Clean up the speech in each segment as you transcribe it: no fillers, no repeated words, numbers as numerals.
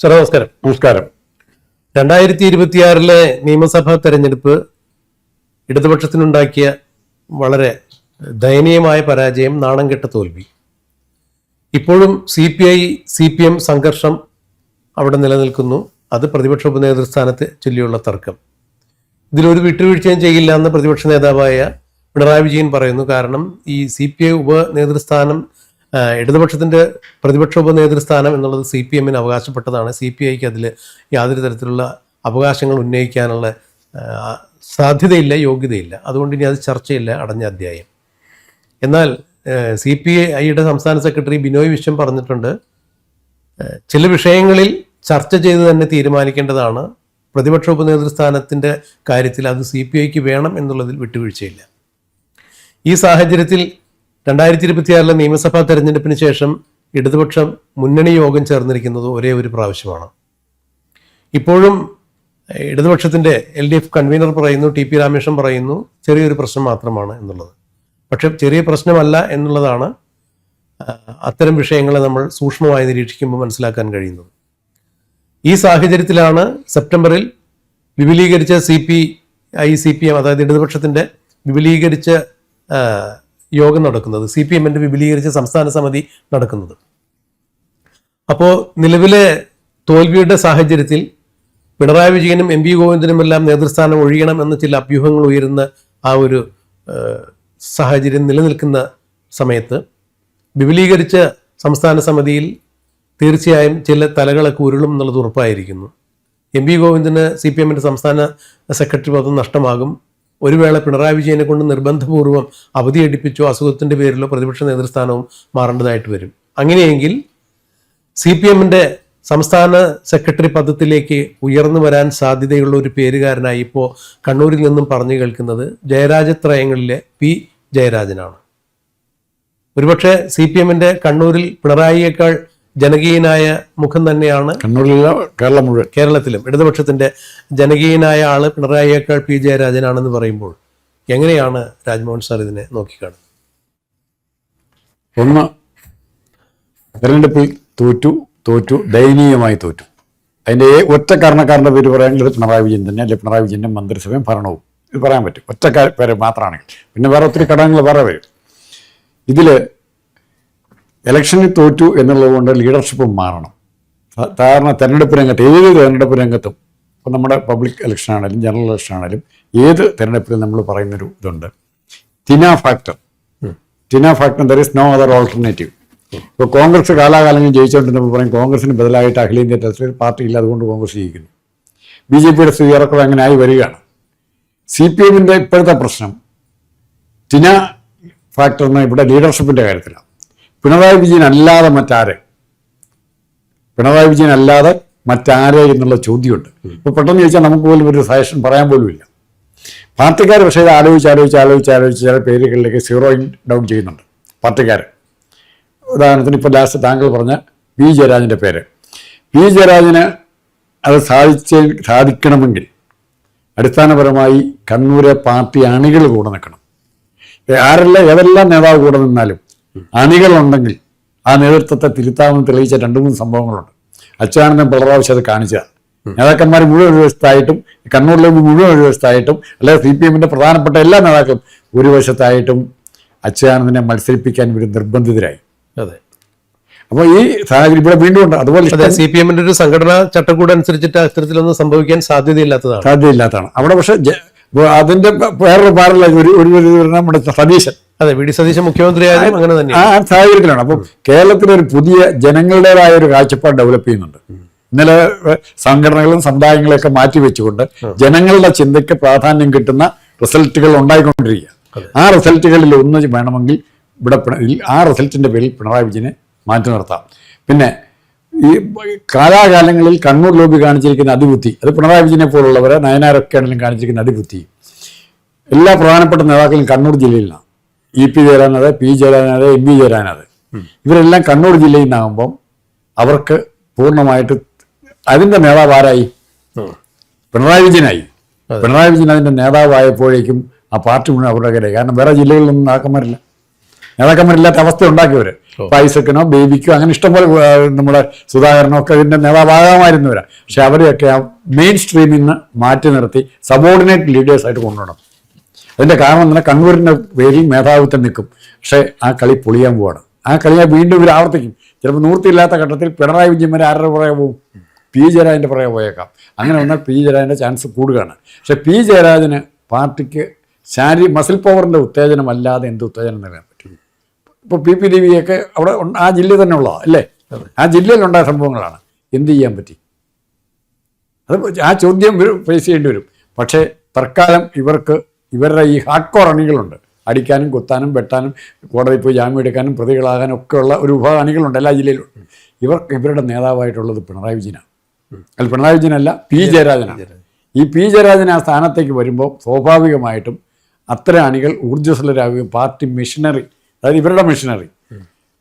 Sir നമസ്കാരം. നമസ്കാരം. 2026 നിയമസഭാ തെരഞ്ഞെടുപ്പ് ഇടതുപക്ഷത്തിനുണ്ടാക്കിയ വളരെ ദയനീയമായ പരാജയം, നാണം കെട്ട തോൽവി. ഇപ്പോഴും CPI CPM സംഘർഷം അവിടെ നിലനിൽക്കുന്നു. അത് പ്രതിപക്ഷ ഉപനേതൃസ്ഥാനത്ത് ചൊല്ലിയുള്ള തർക്കം. ഇതിലൊരു വിട്ടുവീഴ്ചയും ചെയ്യില്ല എന്ന് പ്രതിപക്ഷ നേതാവായ പിണറായി വിജയൻ പറയുന്നു. കാരണം ഈ CPI ഉപനേതൃസ്ഥാനം, ഇടതുപക്ഷത്തിന്റെ പ്രതിപക്ഷ ഉപനേതൃസ്ഥാനം എന്നുള്ളത് CPMന് അവകാശപ്പെട്ടതാണ്. CPIക്ക് അതിൽ യാതൊരു തരത്തിലുള്ള അവകാശങ്ങൾ ഉന്നയിക്കാനുള്ള സാധ്യതയില്ല, യോഗ്യതയില്ല. അതുകൊണ്ട് ഇനി അത് ചർച്ചയില്ല, അടഞ്ഞ അധ്യായം. എന്നാൽ CPIയുടെ സംസ്ഥാന സെക്രട്ടറി ബിനോയ് വിശ്വം പറഞ്ഞിട്ടുണ്ട്, ചില വിഷയങ്ങളിൽ ചർച്ച ചെയ്ത് തന്നെ തീരുമാനിക്കേണ്ടതാണ്. പ്രതിപക്ഷ ഉപനേതൃസ്ഥാനത്തിൻ്റെ കാര്യത്തിൽ അത് CPIക്ക് വേണം എന്നുള്ളതിൽ വിട്ടുവീഴ്ചയില്ല. ഈ സാഹചര്യത്തിൽ 2026 നിയമസഭാ തെരഞ്ഞെടുപ്പിന് ശേഷം ഇടതുപക്ഷം മുന്നണി യോഗം ചേർന്നിരിക്കുന്നത് ഒരേ ഒരു പ്രാവശ്യമാണ്. ഇപ്പോഴും ഇടതുപക്ഷത്തിൻ്റെ LDF കൺവീനർ പറയുന്നു, TP രാമകൃഷ്ണൻ പറയുന്നു, ചെറിയൊരു പ്രശ്നം മാത്രമാണ് എന്നുള്ളത്. പക്ഷെ ചെറിയ പ്രശ്നമല്ല എന്നുള്ളതാണ് അത്തരം വിഷയങ്ങളെ നമ്മൾ സൂക്ഷ്മമായി നിരീക്ഷിക്കുമ്പോൾ മനസ്സിലാക്കാൻ കഴിയുന്നത്. ഈ സാഹചര്യത്തിലാണ് സെപ്റ്റംബറിൽ വിപുലീകരിച്ച CPI CPM, അതായത് ഇടതുപക്ഷത്തിൻ്റെ വിപുലീകരിച്ച യോഗം നടക്കുന്നത്, CPMന്റെ വിപുലീകരിച്ച സംസ്ഥാന സമിതി നടക്കുന്നത്. അപ്പോൾ നിലവിലെ തോൽവിയുടെ സാഹചര്യത്തിൽ പിണറായി വിജയനും MP ഗോവിന്ദനുമെല്ലാം നേതൃസ്ഥാനം ഒഴിയണം എന്ന ചില അഭ്യൂഹങ്ങൾ ഉയരുന്ന ആ ഒരു സാഹചര്യം നിലനിൽക്കുന്ന സമയത്ത് വിപുലീകരിച്ച സംസ്ഥാന സമിതിയിൽ തീർച്ചയായും ചില തലകളൊക്കെ ഉരുളും എന്നുള്ളത് ഉറപ്പായിരിക്കുന്നു. MP ഗോവിന്ദന് CPMന്റെ സംസ്ഥാന സെക്രട്ടറി പദം നഷ്ടമാകും. ഒരു വേള പിണറായി വിജയനെ കൊണ്ട് നിർബന്ധപൂർവ്വം അവധിയെടുപ്പിച്ചോ അസുഖത്തിൻ്റെ പേരിലോ പ്രതിപക്ഷ നേതൃസ്ഥാനവും മാറേണ്ടതായിട്ട് വരും. അങ്ങനെയെങ്കിൽ CPMന്റെ സംസ്ഥാന സെക്രട്ടറി പദത്തിലേക്ക് ഉയർന്നു വരാൻ സാധ്യതയുള്ള ഒരു പേരുകാരനായി ഇപ്പോൾ കണ്ണൂരിൽ നിന്നും പറഞ്ഞു കേൾക്കുന്നത് ജയരാജത്രയങ്ങളിലെ P ജയരാജനാണ്. ഒരുപക്ഷെ CPMന്റെ കണ്ണൂരിൽ പിണറായിയേക്കാൾ ജനകീയനായ മുഖം തന്നെയാണ് കേരളത്തിലും ഇടതുപക്ഷത്തിന്റെ ജനകീയനായ ആള് പിണറായിയേക്കാൾ P ജയരാജനാണെന്ന് പറയുമ്പോൾ എങ്ങനെയാണ് രാജ്മോഹൻ സാർ ഇതിനെ നോക്കിക്കാണുന്നത്? ഒന്ന്, തെരഞ്ഞെടുപ്പിൽ തോറ്റു ദയനീയമായി തോറ്റു. അതിൻ്റെ ഒറ്റ കാരണക്കാരൻ്റെ പേര് പറയാനുള്ളത് പിണറായി വിജയൻ തന്നെ, അല്ലെങ്കിൽ പിണറായി വിജയൻ്റെ മന്ത്രിസഭയും ഭരണവും. ഇത് പറയാൻ പറ്റും, ഒറ്റ പേര് മാത്രമാണെങ്കിൽ. പിന്നെ വേറെ ഒത്തിരി ഘടകങ്ങൾ വേറെ വരും. ഇതിൽ ഇലക്ഷനിൽ തോറ്റു എന്നുള്ളത് കൊണ്ട് ലീഡർഷിപ്പും മാറണം. സാധാരണ തെരഞ്ഞെടുപ്പ് രംഗത്ത്, ഏത് തെരഞ്ഞെടുപ്പ് രംഗത്തും, ഇപ്പം നമ്മുടെ പബ്ലിക് ഇലക്ഷൻ ആണെങ്കിലും ജനറൽ ഇലക്ഷൻ ആണെങ്കിലും ഏത് തെരഞ്ഞെടുപ്പിലും നമ്മൾ പറയുന്നൊരു ഇതുണ്ട്, TINA factor. There is no other alternative. ഇപ്പോൾ കോൺഗ്രസ് കാലാകാലങ്ങളിൽ ജയിച്ചുകൊണ്ടിരുന്നപ്പോൾ പറയും കോൺഗ്രസിന് ബദലായിട്ട് അഖിലേന്ത്യാ തലത്തിൽ പാർട്ടി ഇല്ല, അതുകൊണ്ട് കോൺഗ്രസ് ജയിക്കുന്നു. BJPയുടെ സ്ഥിതി ഇറക്കം അങ്ങനെ ആയി വരികയാണ്. CPMന്റെ ഇപ്പോഴത്തെ പ്രശ്നം ടിന ഫാക്ടറിന് ഇവിടെ ലീഡർഷിപ്പിൻ്റെ കാര്യത്തിലാണ്. പിണറായി വിജയൻ അല്ലാതെ മറ്റാരെ എന്നുള്ള ചോദ്യമുണ്ട്. ഇപ്പോൾ പെട്ടെന്ന് ചോദിച്ചാൽ നമുക്ക് പോലും ഒരു സജഷൻ പറയാൻ പോലും ഇല്ല. പാർട്ടിക്കാർ പക്ഷേ ഇത് ആലോചിച്ച് ചില പേരുകളിലേക്ക് സീറോയിങ് ഡൗൺ ചെയ്യുന്നുണ്ട് പാർട്ടിക്കാർ. ഉദാഹരണത്തിന് ഇപ്പോൾ ലാസ്റ്റ് താങ്കൾ പറഞ്ഞ P ജയരാജൻ്റെ പേര്. P ജയരാജന് അത് സാധിക്കണമെങ്കിൽ അടിസ്ഥാനപരമായി കണ്ണൂരെ പാർട്ടി അണികൾ കൂടെ നിൽക്കണം. ഏതെല്ലാം നേതാവ് കൂടെ നിന്നാലും അണികളുണ്ടെങ്കിൽ ആ നേതൃത്വത്തെ തിരുത്താമെന്ന് തെളിയിച്ച 2-3 സംഭവങ്ങളുണ്ട്. അച്യുതാനന്ദൻ പിണറായി അത് കാണിച്ചതാണ്. നേതാക്കന്മാർ മുഴുവൻ ഒരു വശത്തായിട്ടും, കണ്ണൂരിലെ മുഴുവൻ ഒരു വശത്തായിട്ടും, അല്ലെങ്കിൽ CPMന്റെ പ്രധാനപ്പെട്ട എല്ലാ നേതാക്കളും ഒരു വശത്തായിട്ടും അച്യുതാനന്ദനെ മത്സരിപ്പിക്കാൻ ഇവർ നിർബന്ധിതരായി. അതെ. അപ്പോൾ ഈ സാഹചര്യം ഇവിടെ വീണ്ടും ഉണ്ട്. അതുപോലെ CPMന്റെ ഒരു സംഘടനാ ചട്ടക്കൂട് അനുസരിച്ചിട്ട് അത്തരത്തിലൊന്നും സംഭവിക്കാൻ സാധ്യതയില്ലാത്തതാണ് അവിടെ. പക്ഷെ അതിന്റെ വേറൊരു പാരല നമ്മുടെ സതീശൻ, അതെ, VD സതീശൻ മുഖ്യമന്ത്രിയായാലും അങ്ങനെ തന്നെ ആ സാഹചര്യത്തിലാണ്. അപ്പം കേരളത്തിലൊരു പുതിയ ജനങ്ങളുടേതായ ഒരു കാഴ്ചപ്പാട് ഡെവലപ്പ് ചെയ്യുന്നുണ്ട്. ഇന്നലെ സംഘടനകളും സമുദായങ്ങളെയൊക്കെ മാറ്റിവെച്ചുകൊണ്ട് ജനങ്ങളുടെ ചിന്തയ്ക്ക് പ്രാധാന്യം കിട്ടുന്ന റിസൾട്ടുകൾ ഉണ്ടായിക്കൊണ്ടിരിക്കുക. ആ റിസൾട്ടുകളിൽ ഒന്ന് വേണമെങ്കിൽ ഇവിടെ ആ റിസൾട്ടിന്റെ പേരിൽ പിണറായി വിജയനെ മാറ്റി നിർത്താം. പിന്നെ ഈ കാലാകാലങ്ങളിൽ കണ്ണൂർ ലോബി കാണിച്ചിരിക്കുന്ന അതിബുദ്ധി, അത് പിണറായി വിജയനെ പോലുള്ളവരെ നയനാരൊക്കെ ആണെങ്കിലും കാണിച്ചിരിക്കുന്ന അതിബുദ്ധി എല്ലാ പ്രധാനപ്പെട്ട നേതാക്കളും കണ്ണൂർ ജില്ലയിലാണ്. EP ജയരാജനത്, P ജയരാജനത്, MP ജയരാജനത്, ഇവരെല്ലാം കണ്ണൂർ ജില്ലയിൽ നിന്നാകുമ്പം അവർക്ക് പൂർണ്ണമായിട്ട് അതിൻ്റെ നേതാവ് ആരായി? പിണറായി വിജയനായി. പിണറായി വിജയൻ അതിൻ്റെ നേതാവായപ്പോഴേക്കും ആ പാർട്ടി മുഴുവൻ അവരുടെ കയ്യിലായി. കാരണം വേറെ ജില്ലകളിലൊന്നും നേതാക്കന്മാരില്ല. നേതാക്കന്മാരില്ലാത്ത അവസ്ഥ ഉണ്ടാക്കിയവർ. ഐസക്കിനോ ബേബിക്കോ അങ്ങനെ ഇഷ്ടംപോലെ നമ്മുടെ സുധാകരനോ ഒക്കെ ഇതിന്റെ നേതാവാകാമായിരുന്നവരാ. പക്ഷെ അവരെയൊക്കെ ആ മെയിൻ സ്ട്രീമിൽ നിന്ന് മാറ്റി നിർത്തി സബോർഡിനേറ്റ് ലീഡേഴ്സായിട്ട് കൊണ്ടുവരണം. അതിന്റെ കാരണം എന്നാൽ കണ്ണൂരിന്റെ പേരിൽ മേധാവിത്വം നിൽക്കും, പക്ഷെ ആ കളി പൊളിയാൻ പോവാണ്. ആ കളിയെ വീണ്ടും ഇവർ ആവർത്തിക്കും. ചിലപ്പോൾ നിവൃത്തിയില്ലാത്ത ഘട്ടത്തിൽ പിണറായി വിജയൻ വരെ ആരുടെ പുറകെ പോവും? പി ജയരാജൻ്റെ പുറകെ പോയേക്കാം. അങ്ങനെ വന്നാൽ പി ജയരാജൻ്റെ ചാൻസ് കൂടുകയാണ്. പക്ഷെ പി ജയരാജന് പാർട്ടിക്ക് മസിൽ പവറിൻ്റെ ഉത്തേജനമല്ലാതെ എന്ത് ഉത്തേജനം നൽകാൻ പറ്റും? ഇപ്പോൾ പി ദേവിയൊക്കെ അവിടെ ആ ജില്ലയിൽ തന്നെ ഉള്ളതാണ് അല്ലേ? ആ ജില്ലയിലുണ്ടായ സംഭവങ്ങളാണ്. എന്ത് ചെയ്യാൻ പറ്റി? അത് ആ ചോദ്യം ഫേസ് ചെയ്യേണ്ടി വരും. പക്ഷേ തൽക്കാലം ഇവരുടെ ഈ ഹാർഡ് കോർ അണികളുണ്ട്. അടിക്കാനും കുത്താനും വെട്ടാനും കോടതിയിൽ പോയി ജാമ്യം എടുക്കാനും പ്രതികളാകാനും ഒക്കെയുള്ള ഒരു വിഭാഗം അണികളുണ്ട് എല്ലാ ജില്ലയിലും. ഇവരുടെ നേതാവായിട്ടുള്ളത് പിണറായി വിജയനാണ്. അല്ല, പിണറായി വിജയനല്ല, പി ജയരാജനാണ്. ഈ പി ജയരാജൻ ആ സ്ഥാനത്തേക്ക് വരുമ്പോൾ സ്വാഭാവികമായിട്ടും അത്തരം അണികൾ ഊർജ്ജസ്വലരാകുകയും പാർട്ടി മെഷീനറി, അതായത് ഇവരുടെ മെഷീനറി,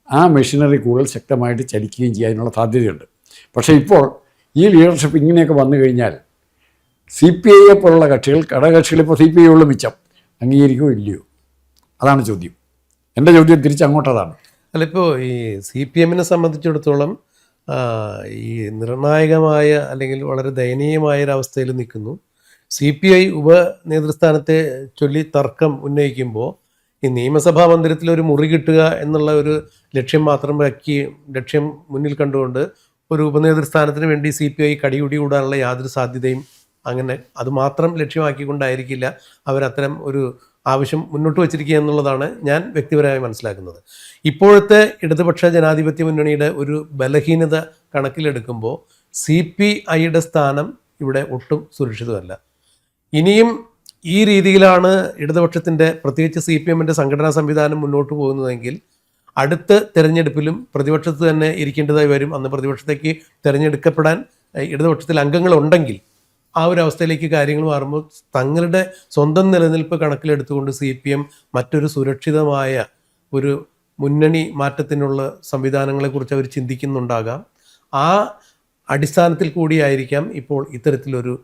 ആ മെഷീനറി കൂടുതൽ ശക്തമായിട്ട് ചലിക്കുകയും ചെയ്യാനുള്ള സാധ്യതയുണ്ട്. പക്ഷേ ഇപ്പോൾ ഈ ലീഡർഷിപ്പ് ഇങ്ങനെയൊക്കെ വന്നു കഴിഞ്ഞാൽ CPI പോലുള്ള കക്ഷികൾ, ഘടകകക്ഷികൾ, ഇപ്പോൾ CPI ഉള്ള മിച്ചം അംഗീകരിക്കുകയോ ഇല്ലയോ? അതാണ് ചോദ്യം. എൻ്റെ ചോദ്യം തിരിച്ചങ്ങോട്ടതാണ്. അല്ല, ഇപ്പോൾ ഈ CPM സംബന്ധിച്ചിടത്തോളം ഈ നിർണായകമായ അല്ലെങ്കിൽ വളരെ ദയനീയമായ ഒരവസ്ഥയിൽ നിൽക്കുന്നു. CPI ഉപനേതൃസ്ഥാനത്തെ ചൊല്ലി തർക്കം ഉന്നയിക്കുമ്പോൾ ഈ നിയമസഭാ മന്ദിരത്തിൽ ഒരു മുറി കിട്ടുക എന്നുള്ള ഒരു ലക്ഷ്യം മുന്നിൽ കണ്ടുകൊണ്ട് ഒരു ഉപനേതൃസ്ഥാനത്തിന് വേണ്ടി CPI കടിയുടി കൂടാനുള്ള യാതൊരു സാധ്യതയും അങ്ങനെ അത് മാത്രം ലക്ഷ്യമാക്കിക്കൊണ്ടായിരിക്കില്ല അവരത്തരം ഒരു ആവശ്യം മുന്നോട്ട് വച്ചിരിക്കുക എന്നുള്ളതാണ് ഞാൻ വ്യക്തിപരമായി മനസ്സിലാക്കുന്നത്. ഇപ്പോഴത്തെ ഇടതുപക്ഷ ജനാധിപത്യ മുന്നണിയുടെ ഒരു ബലഹീനത കണക്കിലെടുക്കുമ്പോൾ CPIയുടെ സ്ഥാനം ഇവിടെ ഒട്ടും സുരക്ഷിതമല്ല. ഇനിയും ഈ രീതിയിലാണ് ഇടതുപക്ഷത്തിൻ്റെ, പ്രത്യേകിച്ച് CPMൻ്റെ സംഘടനാ സംവിധാനം മുന്നോട്ട് പോകുന്നതെങ്കിൽ അടുത്ത തെരഞ്ഞെടുപ്പിലും പ്രതിപക്ഷത്ത് തന്നെ ഇരിക്കേണ്ടതായി വരും. അന്ന് പ്രതിപക്ഷത്തേക്ക് തിരഞ്ഞെടുക്കപ്പെടാൻ ഇടതുപക്ഷത്തിൽ അംഗങ്ങളുണ്ടെങ്കിൽ ആ ഒരു അവസ്ഥയിലേക്ക് കാര്യങ്ങൾ മാറുമ്പോൾ തങ്ങളുടെ സ്വന്തം നിലനിൽപ്പ് കണക്കിലെടുത്തുകൊണ്ട് CPM മറ്റൊരു സുരക്ഷിതമായ ഒരു മുന്നണി മാറ്റത്തിനുള്ള സംവിധാനങ്ങളെക്കുറിച്ച് അവർ ചിന്തിക്കുന്നുണ്ടാകാം. ആ അടിസ്ഥാനത്തിൽ കൂടിയായിരിക്കാം ഇപ്പോൾ ഇത്തരത്തിലൊരു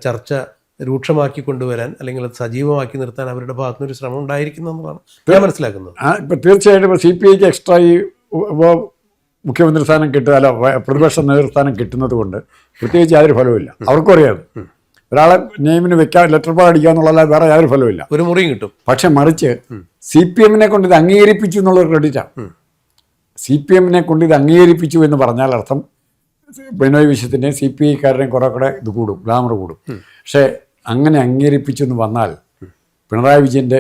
ചർച്ച രൂക്ഷമാക്കി കൊണ്ടുവരാൻ അല്ലെങ്കിൽ അത് സജീവമാക്കി നിർത്താൻ അവരുടെ ഭാഗത്തുനിന്നൊരു ശ്രമം ഉണ്ടായിരിക്കുന്നതാണ് ഞാൻ മനസ്സിലാക്കുന്നത്. ഇപ്പം തീർച്ചയായിട്ടും ഇപ്പോൾ CPIക്ക് എക്സ്ട്രാ ഈ മുഖ്യമന്ത്രി സ്ഥാനം കിട്ടുക, അല്ല പ്രതിപക്ഷ നേതൃസ്ഥാനം കിട്ടുന്നത് കൊണ്ട് പ്രത്യേകിച്ച് യാതൊരു ഫലവുമില്ല. അവർക്കും അറിയാം ഒരാളെ നെയിമിന് വെക്കാൻ ലെറ്റർ പാഡ് അടിക്കുക എന്നുള്ളതല്ല വേറെ യാതൊരു ഫലവുമില്ല, ഒരു മുറിയും കിട്ടും. പക്ഷെ മറിച്ച് CPMനെ കൊണ്ട് ഇത് അംഗീകരിപ്പിച്ചു എന്നുള്ളൊരു ക്രെഡിറ്റാണ്. CPMനെ കൊണ്ട് ഇത് അംഗീകരിപ്പിച്ചു എന്ന് പറഞ്ഞാൽ അർത്ഥം പിണറായി വിജയൻ്റെയും CPIക്കാരുടെയും കുറെ കൂടെ ഇത് കൂടും, ഗ്ലാമർ കൂടും. പക്ഷേ അങ്ങനെ അംഗീകരിപ്പിച്ചു എന്ന് വന്നാൽ പിണറായി വിജയൻ്റെ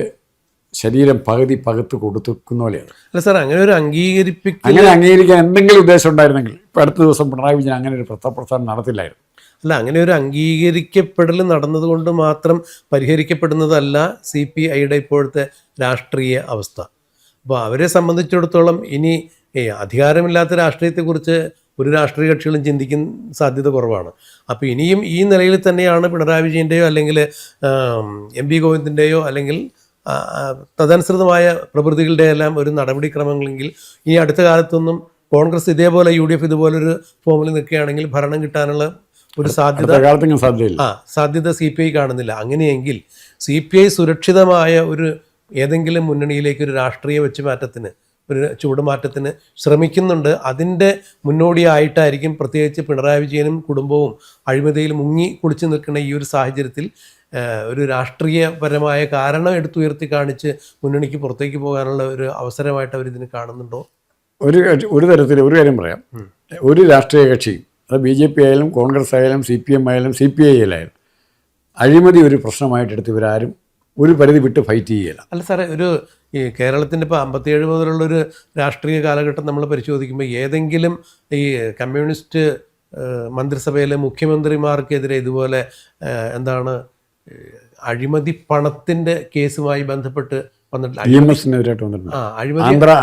ശരീരം പകുത്ത് കൊടുക്കുന്ന പോലെയാണ്. അല്ല സാർ, അങ്ങനെ ഒരു അങ്ങനെ അംഗീകരിക്കാൻ എന്തെങ്കിലും ഉദ്ദേശം ഉണ്ടായിരുന്നെങ്കിൽ ഇപ്പോൾ അടുത്ത ദിവസം പിണറായി വിജയൻ അങ്ങനെ ഒരു പ്രസ്ഥാനം നടത്തില്ലായിരുന്നു. അല്ല, അങ്ങനെ ഒരു അംഗീകരിക്കപ്പെടൽ നടന്നതുകൊണ്ട് മാത്രം പരിഹരിക്കപ്പെടുന്നതല്ല CPIയുടെ ഇപ്പോഴത്തെ രാഷ്ട്രീയ അവസ്ഥ. അപ്പോൾ അവരെ സംബന്ധിച്ചിടത്തോളം ഇനി അധികാരമില്ലാത്ത രാഷ്ട്രീയത്തെക്കുറിച്ച് ഒരു രാഷ്ട്രീയ കക്ഷികളും ചിന്തിക്കുന്ന സാധ്യത കുറവാണ്. അപ്പോൾ ഇനിയും ഈ നിലയിൽ തന്നെയാണ് പിണറായി വിജയൻ്റെയോ അല്ലെങ്കിൽ MP ഗോവിന്ദൻ്റെയോ അല്ലെങ്കിൽ തദനുസൃതമായ പ്രവൃത്തികളുടെ എല്ലാം ഒരു നടപടിക്രമങ്ങളെങ്കിൽ ഈ അടുത്ത കാലത്തൊന്നും കോൺഗ്രസ് ഇതേപോലെ UDF ഇതുപോലൊരു ഫോമിൽ നിൽക്കുകയാണെങ്കിൽ ഭരണം കിട്ടാനുള്ള ഒരു സാധ്യത CPI കാണുന്നില്ല. അങ്ങനെയെങ്കിൽ CPI സുരക്ഷിതമായ ഒരു ഏതെങ്കിലും മുന്നണിയിലേക്ക് ഒരു രാഷ്ട്രീയ വെച്ചുമാറ്റത്തിന്, ഒരു ചുവടുമാറ്റത്തിന് ശ്രമിക്കുന്നുണ്ട്. അതിൻ്റെ മുന്നോടിയായിട്ടായിരിക്കും പ്രത്യേകിച്ച് പിണറായി വിജയനും കുടുംബവും അഴിമതിയിൽ മുങ്ങി കുളിച്ച് നിൽക്കുന്ന ഈ ഒരു സാഹചര്യത്തിൽ ഒരു രാഷ്ട്രീയപരമായ കാരണം എടുത്തുയർത്തി കാണിച്ച് മുന്നണിക്ക് പുറത്തേക്ക് പോകാനുള്ള ഒരു അവസരമായിട്ട് അവരിതിന് കാണുന്നുണ്ടോ? ഒരു തരത്തിൽ ഒരു കാര്യം പറയാം. ഒരു രാഷ്ട്രീയ കക്ഷി, അത് BJP ആയാലും കോൺഗ്രസ് ആയാലും CPM ആയാലും CPI ആയാലും അഴിമതി ഒരു പ്രശ്നമായിട്ട് എടുത്ത് ഇവരാരും ഒരു പരിധി വിട്ട് ഫൈറ്റ് ചെയ്യുകയില്ല. അല്ല സാറേ, ഒരു ഈ കേരളത്തിൻ്റെ ഇപ്പോൾ 57 മുതലുള്ളൊരു രാഷ്ട്രീയ കാലഘട്ടം നമ്മൾ പരിശോധിക്കുമ്പോൾ ഏതെങ്കിലും ഈ കമ്മ്യൂണിസ്റ്റ് മന്ത്രിസഭയിലെ മുഖ്യമന്ത്രിമാർക്കെതിരെ ഇതുപോലെ അഴിമതി പണത്തിൻ്റെ കേസുമായി ബന്ധപ്പെട്ട് വന്നിട്ടില്ല.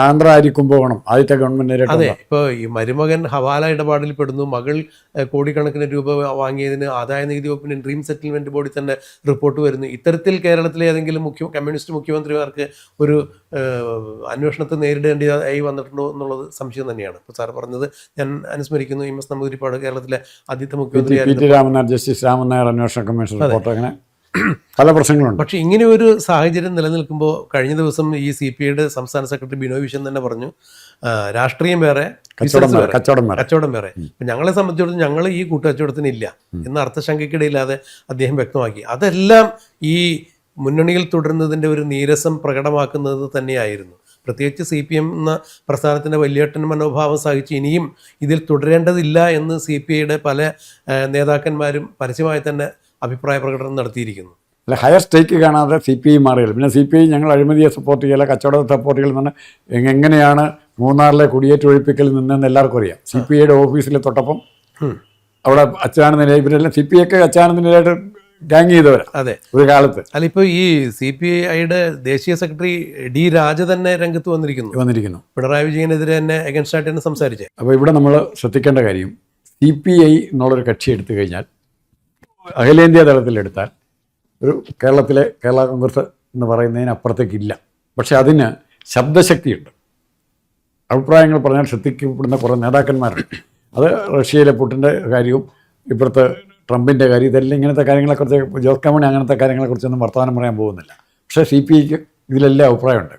ആന്ധ്ര അരിക്കുമ്പോണം ആദ്യത്തെ ഗവൺമെന്റ്. അതെ, ഇപ്പോൾ ഈ മരുമകൻ ഹവാല ഇടപാടിൽ പെടുന്നു, മകൾ കോടിക്കണക്കിന് രൂപ വാങ്ങിയതിന് ആദായ നികുതി വകുപ്പിന് ഡ്രീം സെറ്റിൽമെന്റ് ബോർഡിൽ തന്നെ റിപ്പോർട്ട് വരുന്നു. ഇത്തരത്തിൽ കേരളത്തിലെ ഏതെങ്കിലും കമ്മ്യൂണിസ്റ്റ് മുഖ്യമന്ത്രിമാർക്ക് ഒരു അന്വേഷണത്തെ നേരിടേണ്ടതായി വന്നിട്ടുണ്ടോ എന്നുള്ളത് സംശയം തന്നെയാണ്. ഇപ്പോൾ സാർ പറഞ്ഞത് ഞാൻ അനുസ്മരിക്കുന്നു. MS നമ്പൂതിരിപ്പാട് കേരളത്തിലെ ആദ്യത്തെ മുഖ്യമന്ത്രി ജസ്റ്റിസ് രാമൻ നായർ അന്വേഷണ കമ്മീഷൻ റിപ്പോർട്ട് അങ്ങനെ പല പ്രശ്നങ്ങളുണ്ട്. പക്ഷെ ഇങ്ങനെ ഒരു സാഹചര്യം നിലനിൽക്കുമ്പോൾ കഴിഞ്ഞ ദിവസം ഈ CPIയുടെ സംസ്ഥാന സെക്രട്ടറി ബിനോയ് വിശ്വൻ തന്നെ പറഞ്ഞു, രാഷ്ട്രീയം വേറെ, കച്ചവടം വേറെ. ഞങ്ങളെ സംബന്ധിച്ചിടത്തോളം ഞങ്ങൾ ഈ കൂട്ടുകച്ചവടത്തിന് ഇല്ല എന്ന അർത്ഥശങ്കയ്ക്കിടയില്ലാതെ അദ്ദേഹം വ്യക്തമാക്കി. അതെല്ലാം ഈ മുന്നണിയിൽ തുടരുന്നതിൻ്റെ ഒരു നീരസം പ്രകടമാക്കുന്നത് തന്നെയായിരുന്നു. പ്രത്യേകിച്ച് CPM എന്ന പ്രസ്ഥാനത്തിൻ്റെ വലിയേട്ടൻ മനോഭാവം സഹിച്ച് ഇനിയും ഇതിൽ തുടരേണ്ടതില്ല എന്ന് CPIയുടെ പല നേതാക്കന്മാരും പരസ്യമായി തന്നെ അഭിപ്രായ പ്രകടനം നടത്തിയിരിക്കുന്നു. അല്ല, ഹയർ സ്റ്റേക്ക് കാണാതെ CPI മാറിയില്ല. പിന്നെ CPI ഞങ്ങൾ അഴിമതിയെ സപ്പോർട്ട് ചെയ്യില്ല, കച്ചവടത്തെ സപ്പോർട്ട് ചെയ്യില്ലെന്നാണ്. എങ്ങനെയാണ് മൂന്നാറിലെ കുടിയേറ്റ ഒഴിപ്പിക്കൽ നിന്നെന്ന് എല്ലാവർക്കും അറിയാം. CPIയുടെ ഓഫീസിൽ തൊട്ടപ്പം അവിടെ അച്യുതാനന്ദനായി ഇവരെല്ലാം CPI ഒക്കെ അച്യുതാനന്ദനായിട്ട് ഗാങ് ചെയ്തവരാ. അതെ, ഒരു കാലത്ത്. അല്ല, ഇപ്പോൾ ഈ CPIയുടെ ദേശീയ സെക്രട്ടറി D രാജ തന്നെ രംഗത്ത് വന്നിരിക്കുന്നു. പിണറായി വിജയനെതിരെ തന്നെ അഗൻസ്റ്റ് ആയിട്ട് തന്നെ സംസാരിച്ചത്. അപ്പോൾ ഇവിടെ നമ്മൾ ശ്രദ്ധിക്കേണ്ട കാര്യം, CPI എന്നുള്ളൊരു കക്ഷി എടുത്തു കഴിഞ്ഞാൽ, അഖിലേന്ത്യാ തലത്തിലെടുത്താൽ ഒരു കേരളത്തിലെ കേരള കോൺഗ്രസ് എന്ന് പറയുന്നതിനപ്പുറത്തേക്കില്ല. പക്ഷെ അതിന് ശബ്ദശക്തിയുണ്ട്. അഭിപ്രായങ്ങൾ പറഞ്ഞാൽ ശ്രദ്ധിക്കപ്പെടുന്ന കുറേ നേതാക്കന്മാരുണ്ട്. അത് റഷ്യയിലെ പുട്ടിൻ്റെ കാര്യവും ഇപ്പോഴത്തെ ട്രംപിൻ്റെ കാര്യം, ഇതെല്ലാം ഇങ്ങനത്തെ കാര്യങ്ങളെക്കുറിച്ച്, ജോസ് കെ മാണി അങ്ങനത്തെ കാര്യങ്ങളെക്കുറിച്ചൊന്നും വർത്തമാനം പറയാൻ പോകുന്നില്ല. പക്ഷേ CPIക്ക് ഇതിലെല്ലാം അഭിപ്രായമുണ്ട്.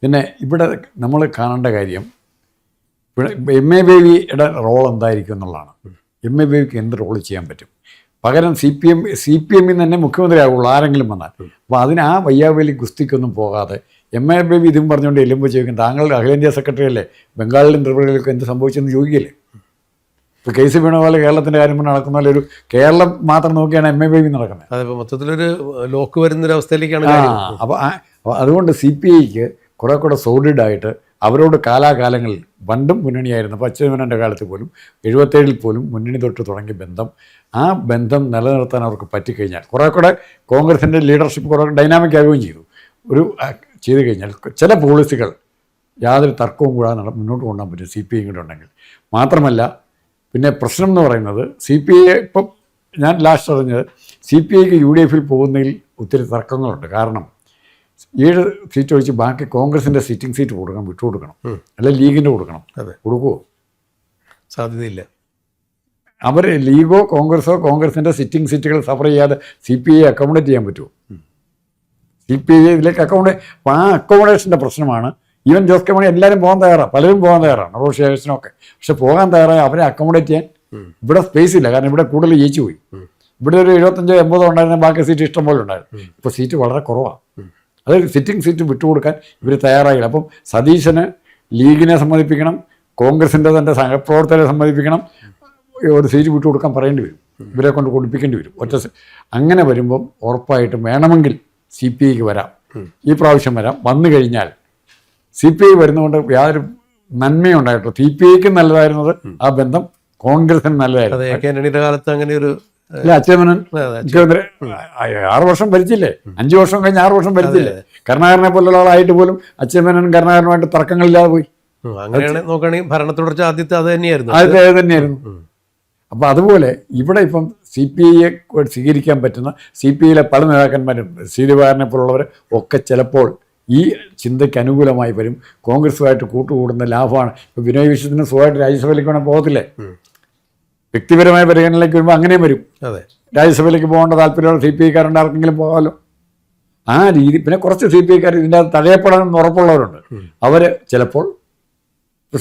പിന്നെ ഇവിടെ നമ്മൾ കാണേണ്ട കാര്യം MA ബേബിയുടെ റോൾ എന്തായിരിക്കും എന്നുള്ളതാണ്. MA ബേബിക്ക് എന്ത് റോൾ ചെയ്യാൻ പറ്റും? പകരം CPM തന്നെ മുഖ്യമന്ത്രിയാവുള്ളൂ ആരെങ്കിലും വന്നാൽ. അപ്പോൾ അതിന് ആ വയ്യാവേലി ഗുസ്തിക്കൊന്നും പോകാതെ MA ബേബി ഇതും പറഞ്ഞുകൊണ്ട് എല്ലുമ്പോൾ ചോദിക്കും, താങ്കൾ അഖിലേന്ത്യാ സെക്രട്ടറി അല്ലേ, ബംഗാളിലും ത്രിപുരയിലൊക്കെ എന്ത് സംഭവിച്ചെന്ന് ചോദിക്കില്ലേ? ഇപ്പോൾ KC വേണുഗോപാൽ കേരളത്തിൻ്റെ കാര്യം നടക്കുന്ന പോലെ ഒരു കേരളം മാത്രം നോക്കിയാണ് MA ബേബി നടക്കുന്നത്. അതിപ്പോൾ മൊത്തത്തിലൊരു ലോക്ക് വരുന്നൊരവസ്ഥയിലേക്കാണ്. അപ്പോൾ അതുകൊണ്ട് CPIക്ക് കുറേ കൂടെ സോളിഡായിട്ട് അവരോട് കാലാകാലങ്ങളിൽ പണ്ടും മുന്നണിയായിരുന്നു. അപ്പോൾ അച്യുതമേനോൻ്റെ കാലത്ത് പോലും 77 പോലും മുന്നണി തൊട്ട് തുടങ്ങിയ ബന്ധം, ആ ബന്ധം നിലനിർത്താൻ അവർക്ക് പറ്റിക്കഴിഞ്ഞാൽ കുറേ കൂടെ കോൺഗ്രസിൻ്റെ ലീഡർഷിപ്പ് കുറേ ഡൈനാമിക് ആവുകയും ചെയ്തു കഴിഞ്ഞാൽ ചില പോളിസികൾ യാതൊരു തർക്കവും കൂടാതെ മുന്നോട്ട് കൊണ്ടുപോകാൻ പറ്റും CPI കൂടെ ഉണ്ടെങ്കിൽ. മാത്രമല്ല പിന്നെ പ്രശ്നം എന്ന് പറയുന്നത് CPI ഇപ്പം ഞാൻ ലാസ്റ്റ് അറിഞ്ഞത് CPIക്ക് UDF പോകുന്നതിൽ ഒത്തിരി തർക്കങ്ങളുണ്ട്. കാരണം 7 സീറ്റ് ഒഴിച്ച് ബാക്കി കോൺഗ്രസിൻ്റെ സിറ്റിംഗ് സീറ്റ് വിട്ടുകൊടുക്കണം, അല്ലെങ്കിൽ ലീഗിൻ്റെ കൊടുക്കണം. കൊടുക്കുമോ? സാധ്യതയില്ല. അവർ ലീഗോ കോൺഗ്രസോ കോൺഗ്രസിൻ്റെ സിറ്റിംഗ് സീറ്റുകൾ സഫർ ചെയ്യാതെ CPI അക്കോമഡേറ്റ് ചെയ്യാൻ പറ്റുമോ? CPI ഇതിലേക്ക് അപ്പോൾ ആ അക്കോമഡേഷൻ്റെ പ്രശ്നമാണ്. ഈവൻ ജോസ് കെ മാണി എല്ലാവരും പോകാൻ തയ്യാറാണ്, പലരും പോകാൻ തയ്യാറാണ്, റോഷേഷനൊക്കെ. പക്ഷെ പോകാൻ തയ്യാറായി അവരെ അക്കോമഡേറ്റ് ചെയ്യാൻ ഇവിടെ സ്പേസ് ഇല്ല. കാരണം ഇവിടെ കൂടുതൽ ജയിച്ചു പോയി. ഇവിടെ ഒരു 75-80 ഉണ്ടായിരുന്ന ബാക്കി സീറ്റ് ഇഷ്ടം പോലെ ഉണ്ടായിരുന്നു. ഇപ്പോൾ സീറ്റ് വളരെ കുറവാണ്. അത് സിറ്റിംഗ് സീറ്റ് വിട്ടുകൊടുക്കാൻ ഇവർ തയ്യാറായില്ല. അപ്പം സതീശന് ലീഗിനെ സമ്മതിപ്പിക്കണം, കോൺഗ്രസിൻ്റെ തന്നെ സഹപ്രവർത്തകരെ സമ്മതിപ്പിക്കണം, ഒരു സീറ്റ് വിട്ടുകൊടുക്കാൻ പറയേണ്ടി വരും, ഇവരെ കൊണ്ട് കൊടുപ്പിക്കേണ്ടി വരും. അങ്ങനെ വരുമ്പം ഉറപ്പായിട്ടും വേണമെങ്കിൽ CPIക്ക് വരാം, ഈ പ്രാവശ്യം വരാം. വന്നു കഴിഞ്ഞാൽ CPI വരുന്നതുകൊണ്ട് യാതൊരു നന്മയും ഉണ്ടായിട്ടുള്ളൂ. CPIക്ക് നല്ലതായിരുന്നത് ആ ബന്ധം കോൺഗ്രസിന് നല്ലതായിരുന്നു. കാലത്ത് അങ്ങനെ ഒരു അച്യുതമേനോൻ മുഖ്യമന്ത്രി 6 വർഷം ഭരിച്ചില്ലേ, 5 വർഷം കഴിഞ്ഞ് 6 വർഷം ഭരിച്ചില്ലേ. കരുണാകരനെ പോലുള്ള ആളായിട്ട് പോലും അച്യുതമേനോൻ കരുണാകരനുമായിട്ട് തർക്കങ്ങളില്ലാതെ പോയി. അങ്ങനെയാണ് നോക്കുകയാണെങ്കിൽ ഭരണ തുടർച്ച ആദ്യത്തെ അത് തന്നെയായിരുന്നു. അപ്പോൾ അതുപോലെ ഇവിടെ ഇപ്പം CPIയെ സ്വീകരിക്കാൻ പറ്റുന്ന CPIയിലെ പല നേതാക്കന്മാരും ശ്രീധരനെ പോലുള്ളവർ ഒക്കെ ചിലപ്പോൾ ഈ ചിന്തയ്ക്ക് അനുകൂലമായി വരും. കോൺഗ്രസുമായിട്ട് കൂട്ടുകൂടുന്ന ലാഭമാണ്. ഇപ്പോൾ ബിനോയ് വിശ്വത്തിന് സുഖമായിട്ട് രാജ്യസഭയിലേക്ക് വേണം പോകത്തില്ലേ? വ്യക്തിപരമായ പരിഗണനയിലേക്ക് വരുമ്പോൾ അങ്ങനെയും വരും. രാജ്യസഭയിലേക്ക് പോകേണ്ട താല്പര്യമുള്ള CPIക്കാരുണ്ട്, ആർക്കെങ്കിലും പോകാമല്ലോ. ആ രീതി. പിന്നെ കുറച്ച് CPIക്കാർ ഇതിൻ്റെ അകത്ത് തഴയപ്പെടാൻ ഉറപ്പുള്ളവരുണ്ട്. അവർ ചിലപ്പോൾ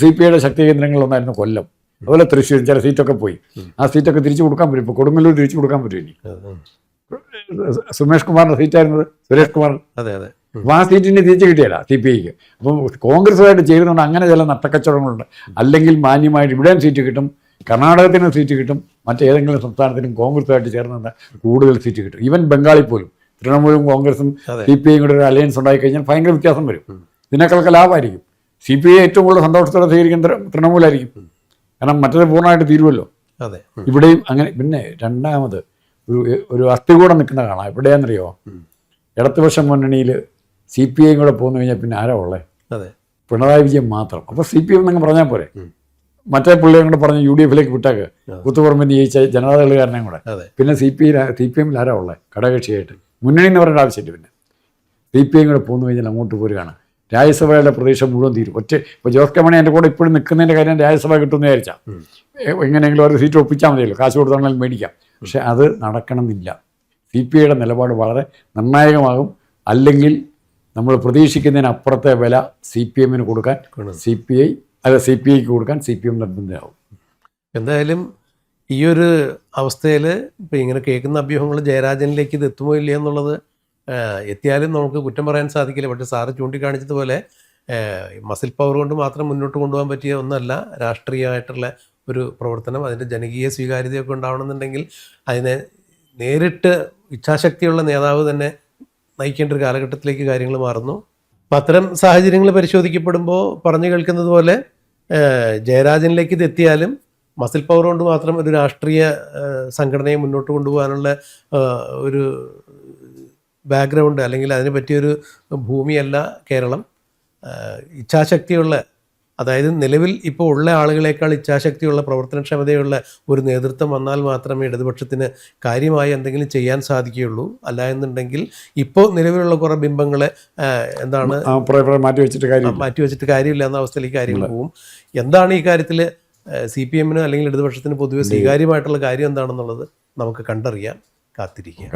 CPIയുടെ ശക്തി കേന്ദ്രങ്ങളിലൊന്നായിരുന്നു കൊല്ലം, അതുപോലെ തൃശ്ശൂർ ചില സീറ്റൊക്കെ പോയി. ആ സീറ്റൊക്കെ തിരിച്ചു കൊടുക്കാൻ പറ്റും. ഇപ്പോൾ കൊടുങ്ങല്ലൂർ തിരിച്ചു കൊടുക്കാൻ പറ്റും. ഇനി സുമേഷ് കുമാറിൻ്റെ സീറ്റായിരുന്നത് സുരേഷ് കുമാർ. അപ്പോൾ ആ സീറ്റിന് തിരിച്ചു കിട്ടിയല്ല CPIക്ക്. അപ്പം കോൺഗ്രസുമായിട്ട് ചേരുന്നുണ്ട് അങ്ങനെ ചില നട്ടക്കച്ചവടങ്ങളുണ്ട്. അല്ലെങ്കിൽ മാന്യമായിട്ട് ഇവിടെയും സീറ്റ് കിട്ടും, കർണാടകത്തിന് സീറ്റ് കിട്ടും, മറ്റേതെങ്കിലും സംസ്ഥാനത്തിനും കോൺഗ്രസുമായിട്ട് ചേർന്ന് കൂടുതൽ സീറ്റ് കിട്ടും. ഈവൻ ബംഗാളിൽ പോലും തൃണമൂലും കോൺഗ്രസും CPIയും കൂടെ ഒരു അലയൻസ് ഉണ്ടായിക്കഴിഞ്ഞാൽ ഭയങ്കര വ്യത്യാസം വരും. ഇതിനേക്കാളൊക്കെ ലാഭമായിരിക്കും. CPI ഏറ്റവും കൂടുതൽ സന്തോഷത്തോടെ സ്വീകരിക്കുന്ന തൃണമൂലായിരിക്കും. കാരണം മറ്റത് പൂർണ്ണമായിട്ട് തീരുമല്ലോ. ഇവിടെയും അങ്ങനെ. പിന്നെ രണ്ടാമത് ഒരു അസ്ഥികൂടം നിൽക്കുന്ന കാണാം. എവിടെയാണെന്നറിയോ? ഇടതുപക്ഷ മുന്നണിയിൽ CPIയും കൂടെ പോന്നു കഴിഞ്ഞാൽ പിന്നെ ആരാ ഉള്ളത്? പിണറായി വിജയൻ മാത്രം. അപ്പോൾ CPM എന്നങ്ങ് പറഞ്ഞാൽ പോരെ. മറ്റേ പുള്ളിയും കൂടെ പറഞ്ഞ് UDFിലേക്ക് വിട്ടാക്ക്, കുത്തുപുറമ്പിന് ജയിച്ച ജനതാദളുകാരനെയും കൂടെ. പിന്നെ CPMൽ ആരാ ഉള്ളത് ഘടകകക്ഷിയായിട്ട്? മുന്നണി എന്ന് പറയേണ്ട ആവശ്യമില്ല. പിന്നെ CPIയും കൂടെ പോന്നു കഴിഞ്ഞാൽ അങ്ങോട്ട് പോരുകയാണ്. രാജ്യസഭയുടെ പ്രതീക്ഷ മുഴുവൻ തീരും. ഇപ്പോൾ ജോസ് കെ മാണി എൻ്റെ കൂടെ ഇപ്പോഴും നിൽക്കുന്നതിൻ്റെ കാര്യം രാജ്യസഭ കിട്ടുമെന്ന് വിചാരിച്ചാൽ എങ്ങനെയെങ്കിലും ഒരു സീറ്റ് ഒപ്പിച്ചാൽ മതിയല്ലോ, കാശ് കൊടുത്താണെങ്കിലും മേടിക്കാം. പക്ഷെ അത് നടക്കണമെന്നില്ല. CPIയുടെ നിലപാട് വളരെ നിർണായകമാകും. അല്ലെങ്കിൽ നമ്മൾ പ്രതീക്ഷിക്കുന്നതിനപ്പുറത്തെ വില CPM-ന് കൊടുക്കാൻ CPIക്ക് കൊടുക്കാൻ CPM നിർബന്ധമാകും. എന്തായാലും ഈ ഒരു അവസ്ഥയിൽ ഇപ്പം ഇങ്ങനെ കേൾക്കുന്ന അഭ്യൂഹങ്ങൾ ജയരാജനിലേക്ക് ഇത് എത്തുമോ ഇല്ല എന്നുള്ളത് എത്തിയാലും നമുക്ക് കുറ്റം പറയാൻ സാധിക്കില്ല. പക്ഷേ സാറ് ചൂണ്ടിക്കാണിച്ചതുപോലെ മസിൽ പവർ കൊണ്ട് മാത്രം മുന്നോട്ട് കൊണ്ടുപോകാൻ പറ്റിയ ഒന്നല്ല രാഷ്ട്രീയമായിട്ടുള്ള ഒരു പ്രവർത്തനം. അതിൻ്റെ ജനകീയ സ്വീകാര്യതയൊക്കെ ഉണ്ടാവണമെന്നുണ്ടെങ്കിൽ അതിനെ നേരിട്ട് ഇച്ഛാശക്തിയുള്ള നേതാവ് തന്നെ നയിക്കേണ്ട ഒരു കാലഘട്ടത്തിലേക്ക് കാര്യങ്ങൾ മാറുന്നു. അപ്പം അത്തരം സാഹചര്യങ്ങൾ പരിശോധിക്കപ്പെടുമ്പോൾ പറഞ്ഞു കേൾക്കുന്നത് പോലെ ജയരാജനിലേക്ക് ഇത് എത്തിയാലും മസിൽ പവർ കൊണ്ട് മാത്രം ഒരു രാഷ്ട്രീയ സംഘടനയെ മുന്നോട്ട് കൊണ്ടുപോകാനുള്ള ഒരു ബാക്ക്ഗ്രൗണ്ട് അല്ലെങ്കിൽ അതിനെ പറ്റിയൊരു ഭൂമിയല്ല കേരളം. ഇച്ഛാശക്തിയുള്ള, അതായത് നിലവിൽ ഇപ്പോൾ ഉള്ള ആളുകളെക്കാൾ ഇച്ഛാശക്തിയുള്ള പ്രവർത്തനക്ഷമതയുള്ള ഒരു നേതൃത്വം വന്നാൽ മാത്രമേ ഇടതുപക്ഷത്തിന് കാര്യമായി എന്തെങ്കിലും ചെയ്യാൻ സാധിക്കുകയുള്ളൂ. അല്ല എന്നുണ്ടെങ്കിൽ ഇപ്പോൾ നിലവിലുള്ള കുറേ ബിംബങ്ങളെ മാറ്റിവെച്ചിട്ട് കാര്യമില്ല എന്ന അവസ്ഥയിലേക്ക് കാര്യങ്ങൾ പോകും. എന്താണ് ഈ കാര്യത്തിൽ CPM-ന് അല്ലെങ്കിൽ ഇടതുപക്ഷത്തിന് പൊതുവെ സ്വീകാര്യമായിട്ടുള്ള കാര്യം എന്താണെന്നുള്ളത് നമുക്ക് കണ്ടറിയാം, കാത്തിരിക്കാം.